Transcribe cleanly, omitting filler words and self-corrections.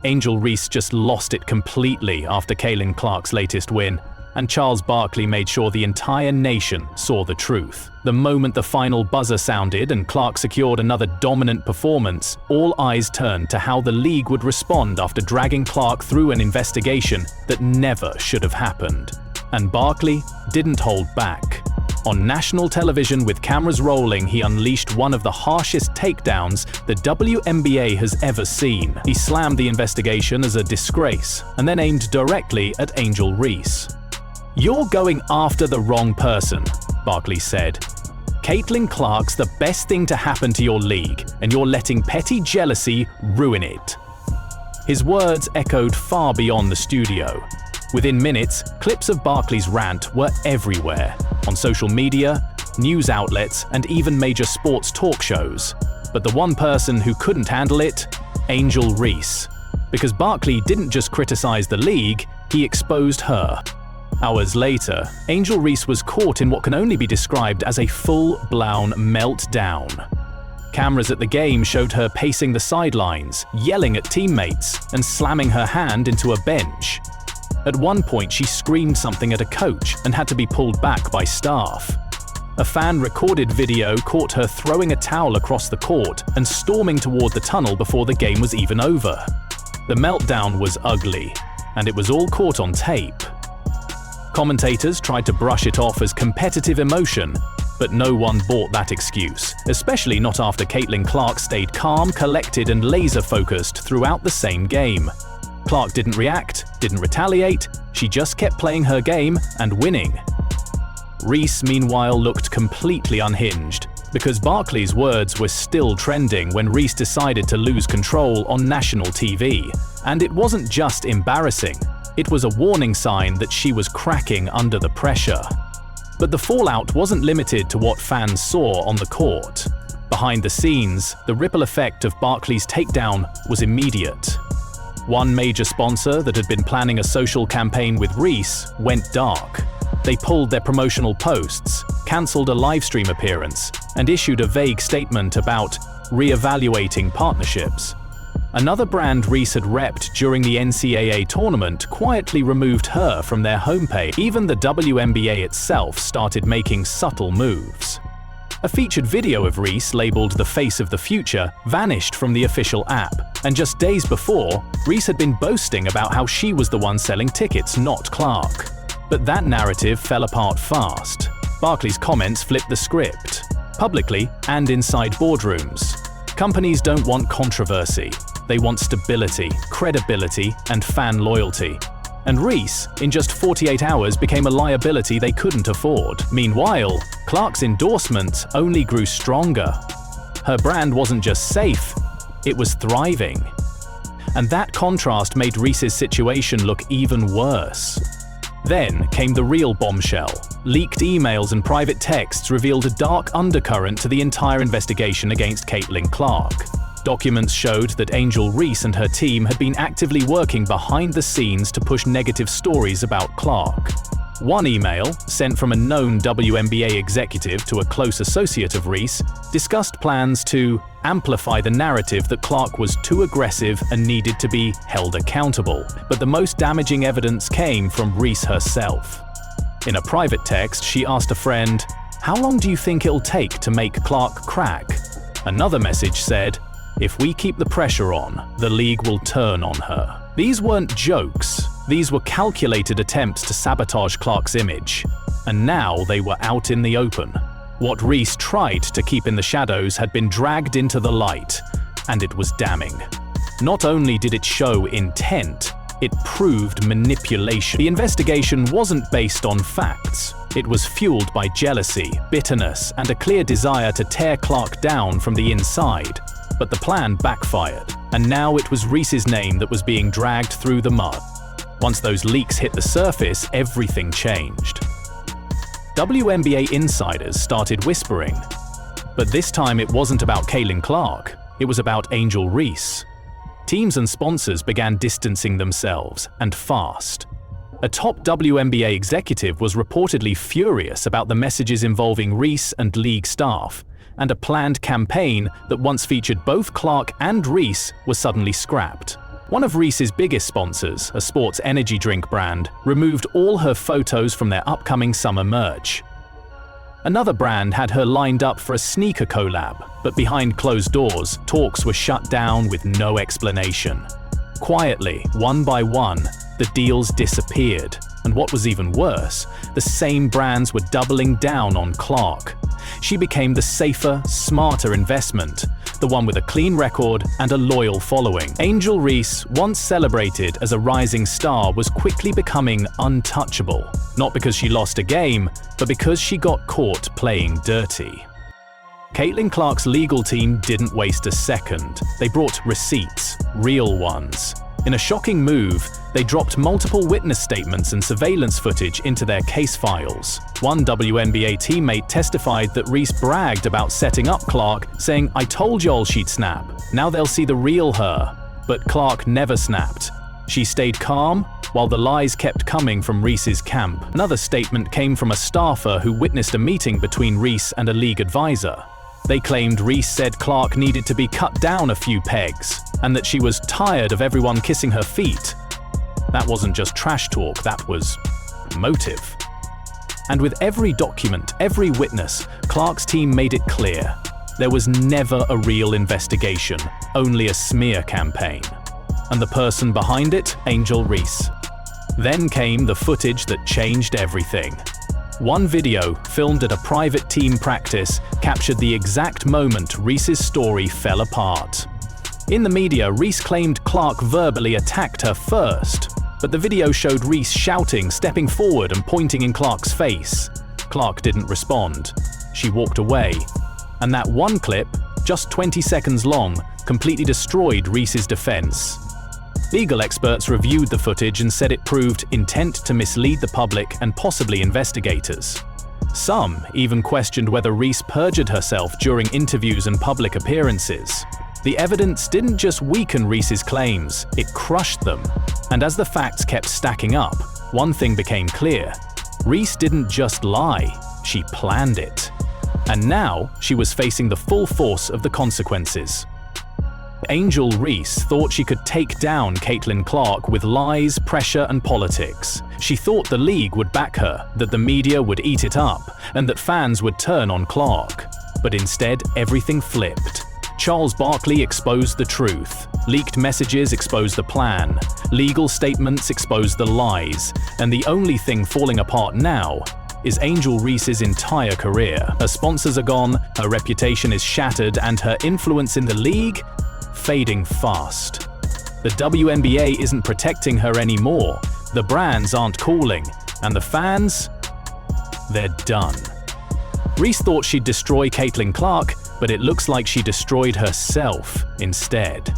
Angel Reese just lost it completely after Caitlin Clark's latest win, and Charles Barkley made sure the entire nation saw the truth. The moment the final buzzer sounded and Clark secured another dominant performance, all eyes turned to how the league would respond after dragging Clark through an investigation that never should have happened. And Barkley didn't hold back. On national television with cameras rolling, he unleashed one of the harshest takedowns the WNBA has ever seen. He slammed the investigation as a disgrace and then aimed directly at Angel Reese. "You're going after the wrong person," Barkley said. "Caitlin Clark's the best thing to happen to your league, and you're letting petty jealousy ruin it." His words echoed far beyond the studio. Within minutes, clips of Barkley's rant were everywhere, on social media, news outlets, and even major sports talk shows. But the one person who couldn't handle it? Angel Reese. Because Barkley didn't just criticize the league, he exposed her. Hours later, Angel Reese was caught in what can only be described as a full-blown meltdown. Cameras at the game showed her pacing the sidelines, yelling at teammates, and slamming her hand into a bench. At one point, she screamed something at a coach and had to be pulled back by staff. A fan-recorded video caught her throwing a towel across the court and storming toward the tunnel before the game was even over. The meltdown was ugly, and it was all caught on tape. Commentators tried to brush it off as competitive emotion, but no one bought that excuse, especially not after Caitlin Clark stayed calm, collected, and laser-focused throughout the same game. Clark didn't react, didn't retaliate, she just kept playing her game and winning. Reese, meanwhile, looked completely unhinged, because Barkley's words were still trending when Reese decided to lose control on national TV. And it wasn't just embarrassing, it was a warning sign that she was cracking under the pressure. But the fallout wasn't limited to what fans saw on the court. Behind the scenes, the ripple effect of Barkley's takedown was immediate. One major sponsor that had been planning a social campaign with Reese went dark. They pulled their promotional posts, cancelled a livestream appearance, and issued a vague statement about re-evaluating partnerships. Another brand Reese had repped during the NCAA tournament quietly removed her from their homepage. Even the WNBA itself started making subtle moves. A featured video of Reese, labeled "The Face of the Future," vanished from the official app, and just days before, Reese had been boasting about how she was the one selling tickets, not Clark. But that narrative fell apart fast. Barkley's comments flipped the script, publicly and inside boardrooms. Companies don't want controversy. They want stability, credibility, and fan loyalty. And Reese, in just 48 hours, became a liability they couldn't afford. Meanwhile, Clark's endorsement only grew stronger. Her brand wasn't just safe, it was thriving. And that contrast made Reese's situation look even worse. Then came the real bombshell. Leaked emails and private texts revealed a dark undercurrent to the entire investigation against Caitlin Clark. Documents showed that Angel Reese and her team had been actively working behind the scenes to push negative stories about Clark. One email, sent from a known WNBA executive to a close associate of Reese, discussed plans to amplify the narrative that Clark was too aggressive and needed to be held accountable. But the most damaging evidence came from Reese herself. In a private text, she asked a friend, "How long do you think it'll take to make Clark crack?" Another message said, "If we keep the pressure on, the league will turn on her." These weren't jokes. These were calculated attempts to sabotage Clark's image. And now they were out in the open. What Reese tried to keep in the shadows had been dragged into the light, and it was damning. Not only did it show intent, it proved manipulation. The investigation wasn't based on facts. It was fueled by jealousy, bitterness, and a clear desire to tear Clark down from the inside. But the plan backfired, and now it was Reese's name that was being dragged through the mud. Once those leaks hit the surface, everything changed. WNBA insiders started whispering. But this time it wasn't about Caitlin Clark, it was about Angel Reese. Teams and sponsors began distancing themselves, and fast. A top WNBA executive was reportedly furious about the messages involving Reese and league staff, and a planned campaign that once featured both Clark and Reese was suddenly scrapped. One of Reese's biggest sponsors, a sports energy drink brand, removed all her photos from their upcoming summer merch. Another brand had her lined up for a sneaker collab, but behind closed doors, talks were shut down with no explanation. Quietly, one by one, the deals disappeared, and what was even worse, the same brands were doubling down on Clark. She became the safer, smarter investment, the one with a clean record and a loyal following. Angel Reese, once celebrated as a rising star, was quickly becoming untouchable, not because she lost a game, but because she got caught playing dirty. Caitlin Clark's legal team didn't waste a second. They brought receipts, real ones. In a shocking move, they dropped multiple witness statements and surveillance footage into their case files. One WNBA teammate testified that Reese bragged about setting up Clark, saying, "I told y'all she'd snap. Now they'll see the real her." But Clark never snapped. She stayed calm, while the lies kept coming from Reese's camp. Another statement came from a staffer who witnessed a meeting between Reese and a league advisor. They claimed Reese said Clark needed to be cut down a few pegs, and that she was tired of everyone kissing her feet. That wasn't just trash talk, that was motive. And with every document, every witness, Clark's team made it clear. There was never a real investigation, only a smear campaign. And the person behind it, Angel Reese. Then came the footage that changed everything. One video, filmed at a private team practice, captured the exact moment Reese's story fell apart. In the media, Reese claimed Clark verbally attacked her first, but the video showed Reese shouting, stepping forward and pointing in Clark's face. Clark didn't respond. She walked away. And that one clip, just 20 seconds long, completely destroyed Reese's defense. Legal experts reviewed the footage and said it proved intent to mislead the public and possibly investigators. Some even questioned whether Reese perjured herself during interviews and public appearances. The evidence didn't just weaken Reese's claims, it crushed them. And as the facts kept stacking up, one thing became clear. Reese didn't just lie, she planned it. And now, she was facing the full force of the consequences. Angel Reese thought she could take down Caitlin Clark with lies, pressure, and politics. She thought the league would back her, that the media would eat it up, and that fans would turn on Clark. But instead, everything flipped. Charles Barkley exposed the truth. Leaked messages exposed the plan. Legal statements exposed the lies. And the only thing falling apart now is Angel Reese's entire career. Her sponsors are gone, her reputation is shattered, and her influence in the league fading fast. The WNBA isn't protecting her anymore, the brands aren't calling, and the fans, they're done. Reese thought she'd destroy Caitlin Clark, but it looks like she destroyed herself instead.